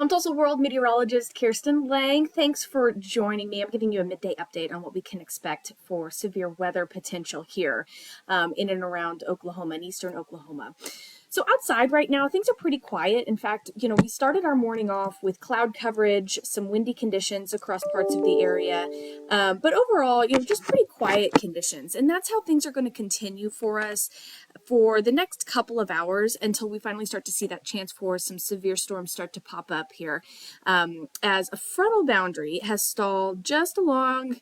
I'm Tulsa World meteorologist Kirsten Lang. Thanks for joining me. I'm giving you a midday update on what we can expect for severe weather potential here in and around Oklahoma and eastern Oklahoma. So outside right now, things are pretty quiet. In fact, we started our morning off with cloud coverage, some windy conditions across parts of the area. But overall, just pretty quiet conditions. And that's how things are going to continue for us for the next couple of hours until we finally start to see that chance for some severe storms start to pop up here. As a frontal boundary has stalled just along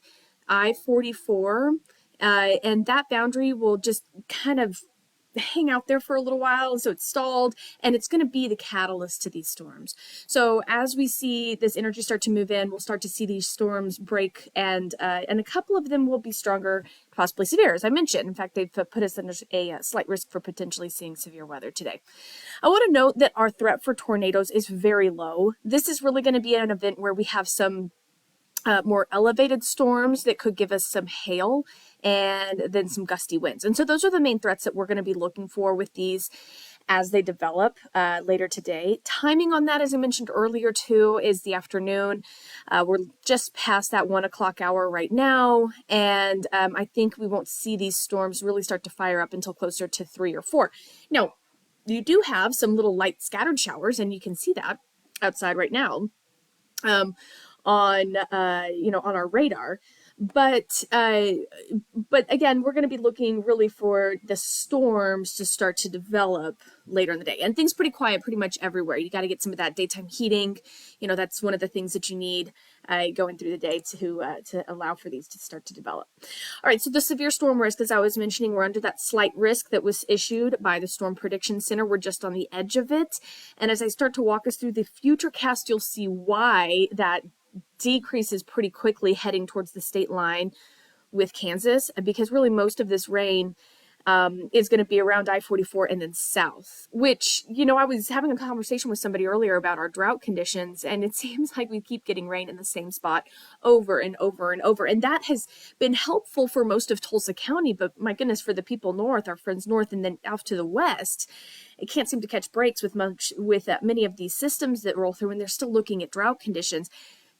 I-44, and that boundary will just kind of hang out there for a little while, so it's stalled, and it's going to be the catalyst to these storms. So as we see this energy start to move in, we'll start to see these storms break, and a couple of them will be stronger, possibly severe, as I mentioned. In fact, they've put us under a slight risk for potentially seeing severe weather today. I want to note that our threat for tornadoes is very low. This is really going to be an event where we have some more elevated storms that could give us some hail and then some gusty winds. And so those are the main threats that we're going to be looking for with these as they develop later today. Timing on that, as I mentioned earlier too, is the afternoon. We're just past that 1 o'clock hour right now. And I think we won't see these storms really start to fire up until closer to 3 or 4. Now, you do have some little light scattered showers, and you can see that outside right now. On our radar, but again, we're going to be looking really for the storms to start to develop later in the day, and things pretty quiet pretty much everywhere. You got to get some of that daytime heating. That's one of the things that you need going through the day to allow for these to start to develop. All right, so the severe storm risk, as I was mentioning, we're under that slight risk that was issued by the Storm Prediction Center. We're just on the edge of it, and as I start to walk us through the future cast, you'll see why that decreases pretty quickly heading towards the state line with Kansas, because really most of this rain is going to be around I-44 and then south, which, I was having a conversation with somebody earlier about our drought conditions, and it seems like we keep getting rain in the same spot over and over and over. And that has been helpful for most of Tulsa County, but my goodness, for the people north, our friends north, and then off to the west, it can't seem to catch breaks with many of these systems that roll through, and they're still looking at drought conditions.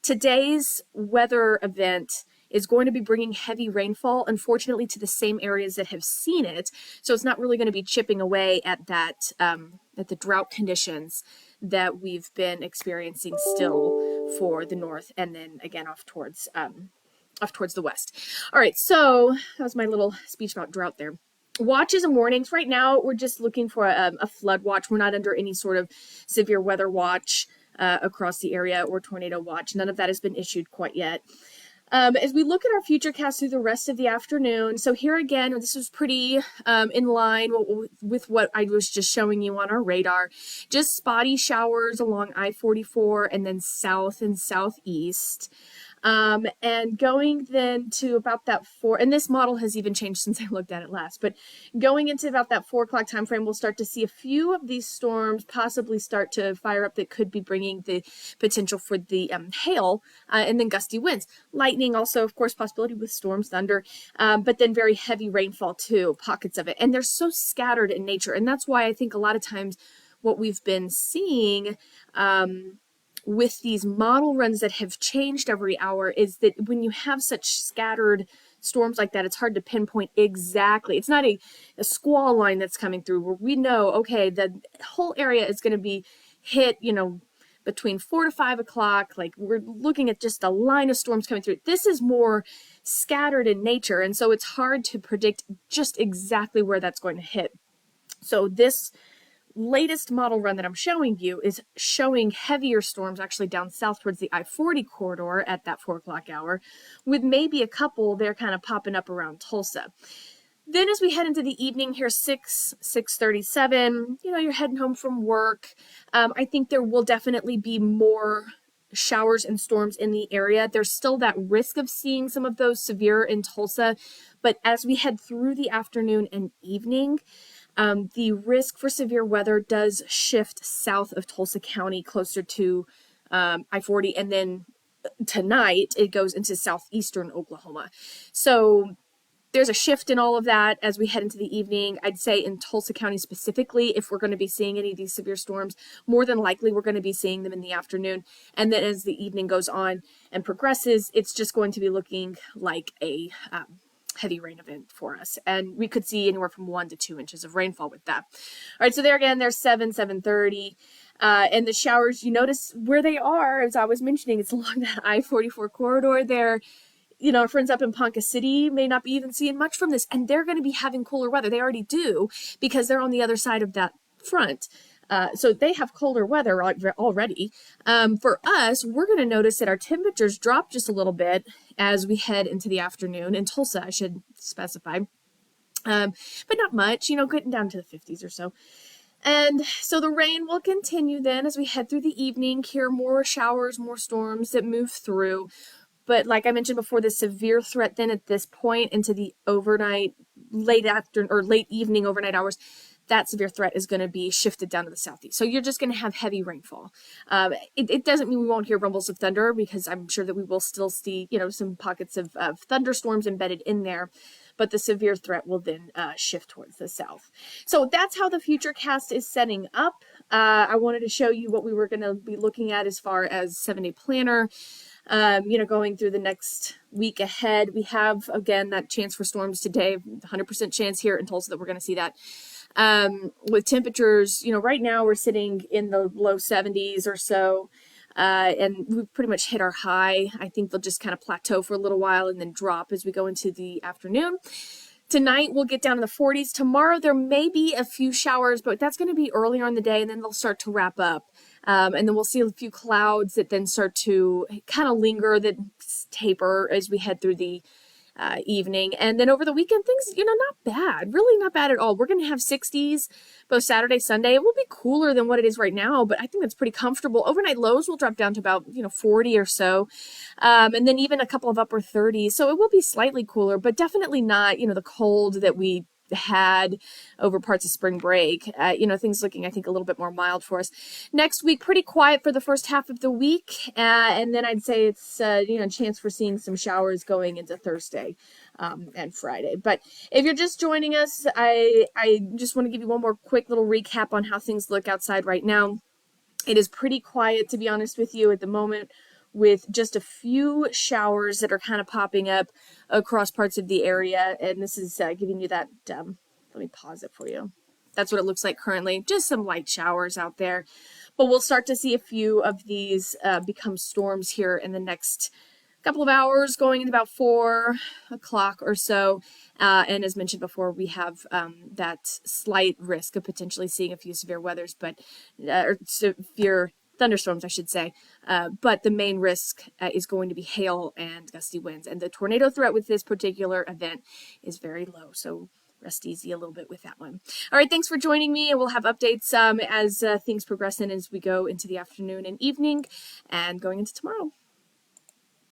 Today's weather event is going to be bringing heavy rainfall, unfortunately, to the same areas that have seen it. So it's not really going to be chipping away at that, at the drought conditions that we've been experiencing still for the north, and then again off towards the west. All right, so that was my little speech about drought there. Watches and warnings. Right now, we're just looking for a flood watch. We're not under any sort of severe weather watch across the area or tornado watch. None of that has been issued quite yet. As we look at our future cast through the rest of the afternoon, so here again, this was pretty in line with what I was just showing you on our radar. Just spotty showers along I-44 and then south and southeast. And going then to about that 4, and this model has even changed since I looked at it last, but going into about that 4 o'clock time frame, we'll start to see a few of these storms possibly start to fire up that could be bringing the potential for the hail and then gusty winds. Lightning also, of course, possibility with storms, thunder, but then very heavy rainfall too, pockets of it. And they're so scattered in nature. And that's why I think a lot of times what we've been seeing with these model runs that have changed every hour is that when you have such scattered storms like that, it's hard to pinpoint exactly. It's not a squall line that's coming through where we know, okay, the whole area is going to be hit, between 4 to 5 o'clock. Like, we're looking at just a line of storms coming through. This is more scattered in nature, and so it's hard to predict just exactly where that's going to hit. So this latest model run that I'm showing you is showing heavier storms actually down south towards the I-40 corridor at that 4 o'clock hour, with maybe a couple there kind of popping up around Tulsa. Then as we head into the evening here, 6:37, you're heading home from work. I think there will definitely be more showers and storms in the area. There's still that risk of seeing some of those severe in Tulsa, but as we head through the afternoon and evening, the risk for severe weather does shift south of Tulsa County closer to I-40, and then tonight it goes into southeastern Oklahoma. So there's a shift in all of that as we head into the evening. I'd say in Tulsa County specifically, if we're going to be seeing any of these severe storms, more than likely we're going to be seeing them in the afternoon. And then as the evening goes on and progresses, it's just going to be looking like a heavy rain event for us. And we could see anywhere from 1 to 2 inches of rainfall with that. All right, so there again, there's 7:30. And the showers, you notice where they are, as I was mentioning, it's along that I-44 corridor there. You know, our friends up in Ponca City may not be even seeing much from this, and they're going to be having cooler weather. They already do because they're on the other side of that front. So they have colder weather already. For us, we're going to notice that our temperatures drop just a little bit as we head into the afternoon. In Tulsa, I should specify. But not much, you know, getting down to the 50s or so. And so the rain will continue then as we head through the evening. Here, more showers, more storms that move through. But like I mentioned before, the severe threat then at this point into the overnight, late evening overnight hours, that severe threat is going to be shifted down to the southeast. So you're just going to have heavy rainfall. It doesn't mean we won't hear rumbles of thunder, because I'm sure that we will still see, you know, some pockets of thunderstorms embedded in there. But the severe threat will then shift towards the south. So that's how the futurecast is setting up. I wanted to show you what we were going to be looking at as far as 7-day planner. You know, going through the next week ahead. We have, again, that chance for storms today, 100% chance here in Tulsa that we're going to see that. With temperatures, you know, right now we're sitting in the low 70s or so, and we've pretty much hit our high. I think they'll just kind of plateau for a little while and then drop as we go into the afternoon. Tonight, we'll get down in the 40s. Tomorrow, there may be a few showers, but that's going to be earlier in the day, and then they'll start to wrap up. And then we'll see a few clouds that then start to kind of linger, that taper as we head through the evening. And then over the weekend, things, you know, not bad, really not bad at all. We're going to have 60s both Saturday, Sunday. It will be cooler than what it is right now, but I think that's pretty comfortable. Overnight lows will drop down to about, 40 or so. And then even a couple of upper 30s. So it will be slightly cooler, but definitely not, the cold that we had over parts of spring break. Things looking, I think, a little bit more mild for us. Next week, pretty quiet for the first half of the week. And then I'd say it's, a chance for seeing some showers going into Thursday and Friday. But if you're just joining us, I just want to give you one more quick little recap on how things look outside right now. It is pretty quiet, to be honest with you, at the moment, with just a few showers that are kind of popping up across parts of the area. And this is giving you that, let me pause it for you. That's what it looks like currently, just some light showers out there. But we'll start to see a few of these become storms here in the next couple of hours, going into about 4 o'clock or so. And as mentioned before, we have that slight risk of potentially seeing a few severe weathers, or severe thunderstorms, I should say. But the main risk is going to be hail and gusty winds. And the tornado threat with this particular event is very low. So rest easy a little bit with that one. All right, thanks for joining me. And we'll have updates as things progress and as we go into the afternoon and evening and going into tomorrow.